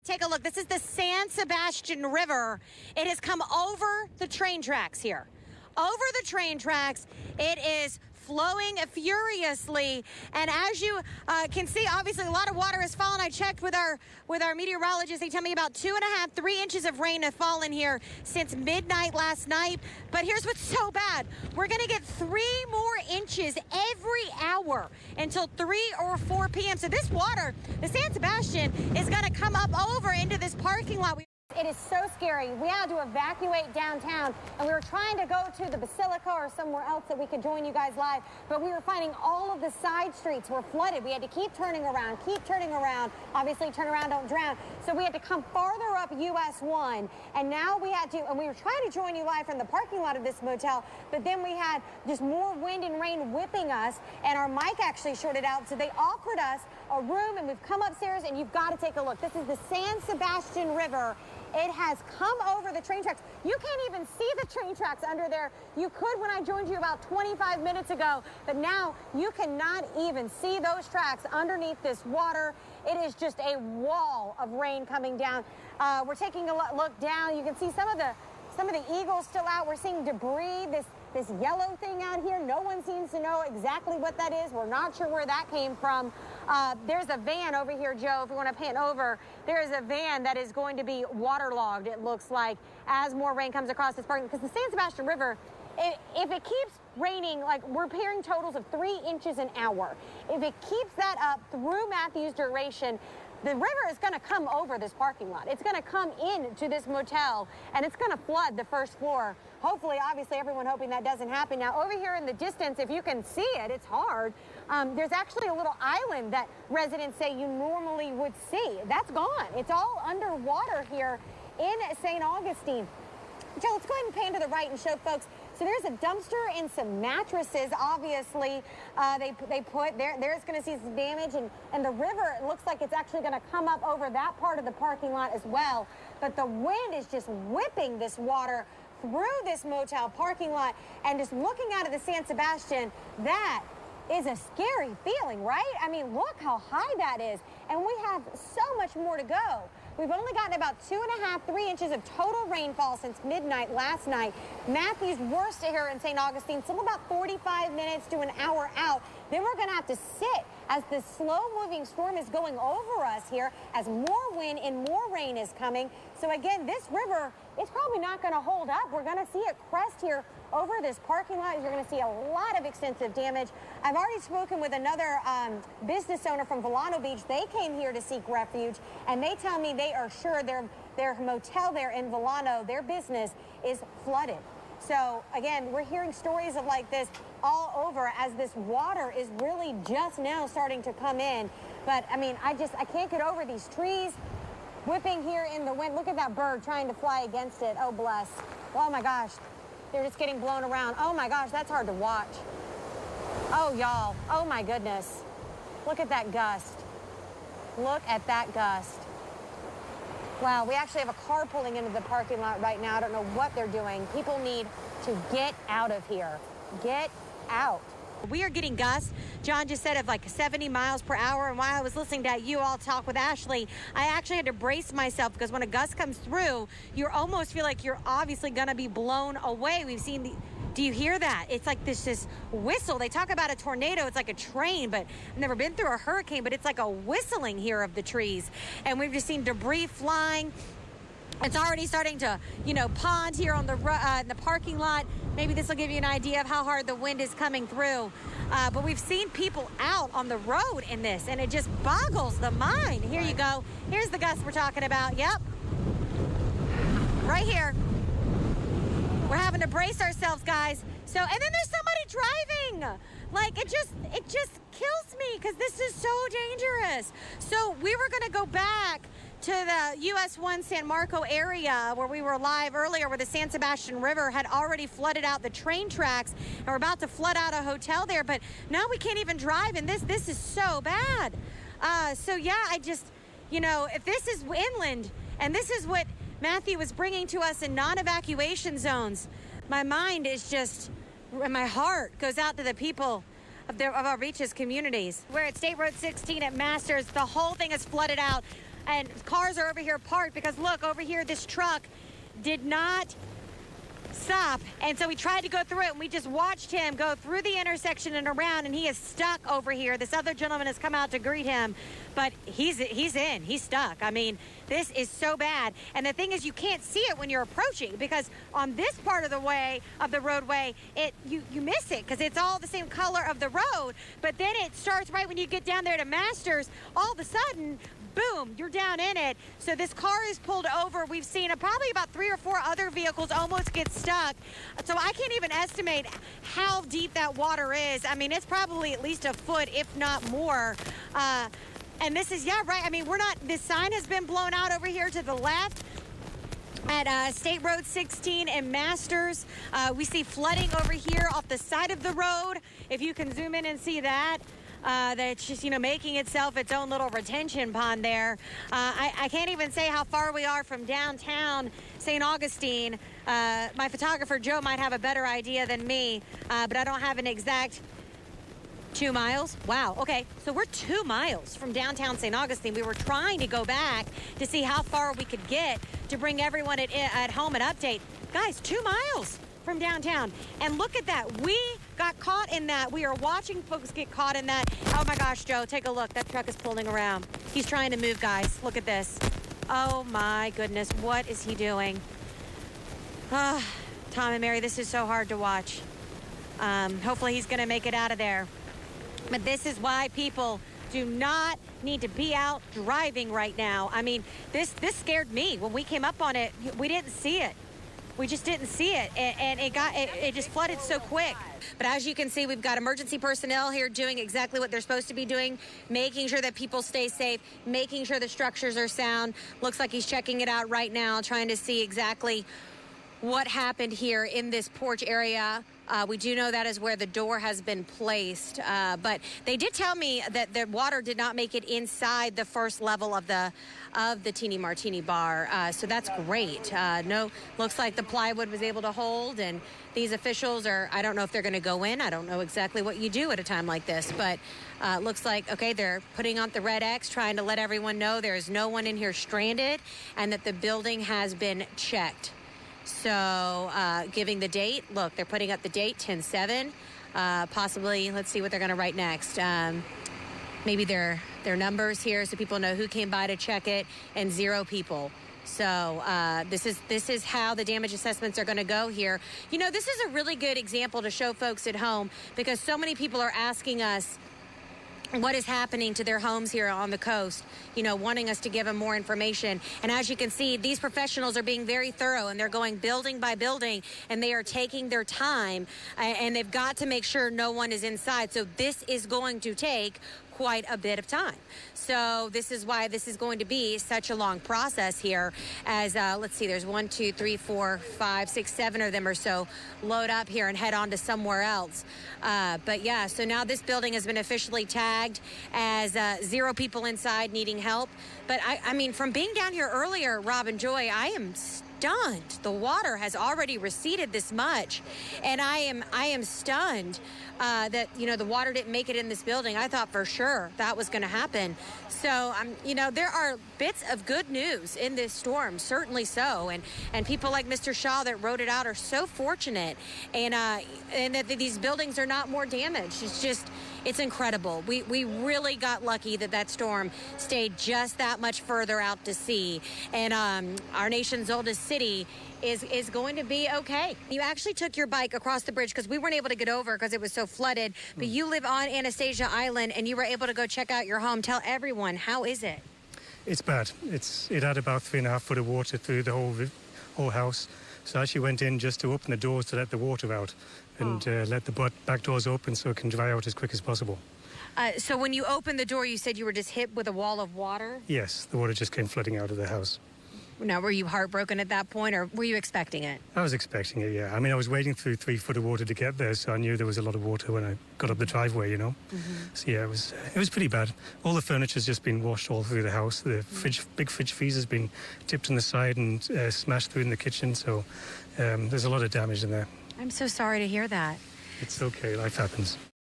Take a look. This is the San Sebastian River. It has come over the train tracks here. Over the train tracks. It is flowing furiously, and as you can see, obviously a lot of water has fallen. I checked with our meteorologists. They tell me about 2.5, 3 inches of rain have fallen here since midnight last night. But here's what's so bad: we're going to get 3 more inches every hour until 3 or 4 p.m. So this water, the San Sebastian, is going to come up over into this parking lot. It is so scary. We had to evacuate downtown, and we were trying to go to the Basilica or somewhere else that we could join you guys live, but we were finding all of the side streets were flooded. We had to keep turning around. Obviously, turn around, don't drown. So we had to come farther up US 1, and now we had to, and we were trying to join you live from the parking lot of this motel, but then we had just more wind and rain whipping us, and our mic actually shorted out, so they offered us a room, and we've come upstairs, and you've got to take a look. This is the San Sebastian River. It has come over the train tracks. You can't even see the train tracks under there. You could when I joined you about 25 minutes ago, but now you cannot even see those tracks underneath this water. It is just a wall of rain coming down. We're taking a look down. You can see some of the eagles still out. We're seeing debris, this yellow thing out here. No one seems to know exactly what that is. We're not sure where that came from. There's a van over here, Joe, if you want to pan over. There's a van that is going to be waterlogged, it looks like, as more rain comes across this park. Because the San Sebastian River, if it keeps raining, like we're hearing totals of 3 inches an hour. If it keeps that up through Matthew's duration, the river is going to come over this parking lot. It's going to come into this motel, and it's going to flood the first floor. Hopefully, obviously, everyone hoping that doesn't happen. Now, over here in the distance, if you can see it, it's hard. There's actually a little island that residents say you normally would see. That's gone. It's all underwater here in St. Augustine. Joe, let's go ahead and pan to the right and show folks. So there's a dumpster and some mattresses, obviously, they put there. There's going to see some damage, and the river, it looks like it's actually going to come up over that part of the parking lot as well. But the wind is just whipping this water through this motel parking lot, and just looking out of the San Sebastian, that is a scary feeling, right? I mean, look how high that is, and we have so much more to go. We've only gotten about 2.5, 3 inches of total rainfall since midnight last night. Matthew's worst here in St. Augustine, still about 45 minutes to an hour out. Then we're going to have to sit as this slow-moving storm is going over us here, as more wind and more rain is coming. So again, this river is probably not going to hold up. We're going to see it crest here over this parking lot. You're going to see a lot of extensive damage. I've already spoken with another business owner from Volano Beach. They came here to seek refuge, and they tell me they are sure their motel there in Volano, their business, is flooded. So again, we're hearing stories of like this all over as this water is really just now starting to come in. But I mean, I can't get over these trees whipping here in the wind. Look at that bird trying to fly against it. Oh, bless. Oh my gosh. They're just getting blown around. Oh my gosh, that's hard to watch. Oh, y'all. Oh my goodness. Look at that gust. Look at that gust. Wow, we actually have a car pulling into the parking lot right now. I don't know what they're doing. People need to get out of here. Get out. We are getting gusts, John just said, of like 70 miles per hour. And while I was listening to you all talk with Ashley, I actually had to brace myself, because when a gust comes through, you almost feel like you're obviously going to be blown away. We've seen do you hear that? It's like this whistle. They talk about a tornado. It's like a train, but I've never been through a hurricane, but it's like a whistling here of the trees. And we've just seen debris flying. It's already starting to, pond here on the in the parking lot. Maybe this will give you an idea of how hard the wind is coming through. But we've seen people out on the road in this, and it just boggles the mind. Here you go. Here's the gust we're talking about. Yep. Right here. We're having to brace ourselves, guys. So, and then there's somebody driving. Like, it just kills me, because this is so dangerous. So we were going to go back to the US 1 San Marco area where we were live earlier, where the San Sebastian River had already flooded out the train tracks, and we're about to flood out a hotel there, but now we can't even drive, and this is so bad. So yeah, I just, if this is inland, and this is what Matthew was bringing to us in non-evacuation zones, my mind is just, and my heart goes out to the people of our beaches communities. We're at State Road 16 at Masters. The whole thing is flooded out. And cars are over here parked because look, over here, this truck did not stop. And so we tried to go through it, and we just watched him go through the intersection and around, and he is stuck over here. This other gentleman has come out to greet him, but he's stuck. I mean, this is so bad. And the thing is, you can't see it when you're approaching, because on this part of the roadway, you miss it because it's all the same color of the road. But then it starts right when you get down there to Masters. All of a sudden, boom, you're down in it. So this car is pulled over. We've seen probably about 3 or 4 other vehicles almost get stuck. So I can't even estimate how deep that water is. I mean, it's probably at least a foot, if not more. And this is, yeah, right. I mean, this sign has been blown out over here to the left at State Road 16 and Masters. We see flooding over here off the side of the road. If you can zoom in and see that. That's just, making itself its own little retention pond there. I can't even say how far we are from downtown St. Augustine. My photographer, Joe, might have a better idea than me, but I don't have an exact 2 miles. Wow. Okay. So we're 2 miles from downtown St. Augustine. We were trying to go back to see how far we could get to bring everyone at home an update. Guys, 2 miles from downtown. And look at that. We got caught in that. We are watching folks get caught in that. Oh my gosh, Joe, take a look. That truck is pulling around. He's trying to move, guys. Look at this. Oh my goodness. What is he doing? Tom and Mary, this is so hard to watch. Hopefully he's going to make it out of there. But this is why people do not need to be out driving right now. I mean, this scared me. When we came up on it, we didn't see it. We just didn't see it, and it just flooded so quick. But as you can see, we've got emergency personnel here doing exactly what they're supposed to be doing, making sure that people stay safe, making sure the structures are sound. Looks like he's checking it out right now, trying to see exactly what happened here in this porch area. We do know that is where the door has been placed, but they did tell me that the water did not make it inside the first level of the Teeny Martini bar, so that's great. No, looks like the plywood was able to hold, and these officials I don't know if they're going to go in. I don't know exactly what you do at a time like this, but looks like, okay, they're putting on the red X, trying to let everyone know there is no one in here stranded and that the building has been checked. So giving the date, look, they're putting up the date, 10/7. Possibly, let's see what they're going to write next. Maybe their numbers here so people know who came by to check it, and 0 people. So this is how the damage assessments are going to go here. This is a really good example to show folks at home, because so many people are asking us what is happening to their homes here on the coast, wanting us to give them more information. And as you can see, these professionals are being very thorough, and they're going building by building, and they are taking their time, and they've got to make sure no one is inside. So this is going to take quite a bit of time. So this is why this is going to be such a long process here, as let's see, there's 1, 2, 3, 4, 5, 6, 7 of them or so load up here and head on to somewhere else. But yeah, so now this building has been officially tagged as 0 people inside needing help. But I mean, from being down here earlier, Rob and Joy, I am stunned. The water has already receded this much, and I am stunned that the water didn't make it in this building. I thought for sure that was going to happen. So there are bits of good news in this storm, certainly so, and people like Mr. Shaw that wrote it out are so fortunate, and that these buildings are not more damaged. It's incredible. We really got lucky that storm stayed just that much further out to sea, and our nation's oldest city is going to be okay. You actually took your bike across the bridge because we weren't able to get over because it was so flooded, but you live on Anastasia Island, and you were able to go check out your home. Tell everyone, how is it? It's bad. It had about 3.5 foot of water through the whole house. So I actually went in just to open the doors to let the water out, and let the back doors open so it can dry out as quick as possible. So when you opened the door, you said you were just hit with a wall of water? Yes, the water just came flooding out of the house. Now, were you heartbroken at that point, or were you expecting it? I was expecting it, yeah. I mean, I was wading through 3 foot of water to get there, so I knew there was a lot of water when I got up the driveway, Mm-hmm. So yeah, it was pretty bad. All the furniture's just been washed all through the house. The big fridge freezer's been tipped on the side and smashed through in the kitchen, so there's a lot of damage in there. I'm so sorry to hear that. It's okay, life happens.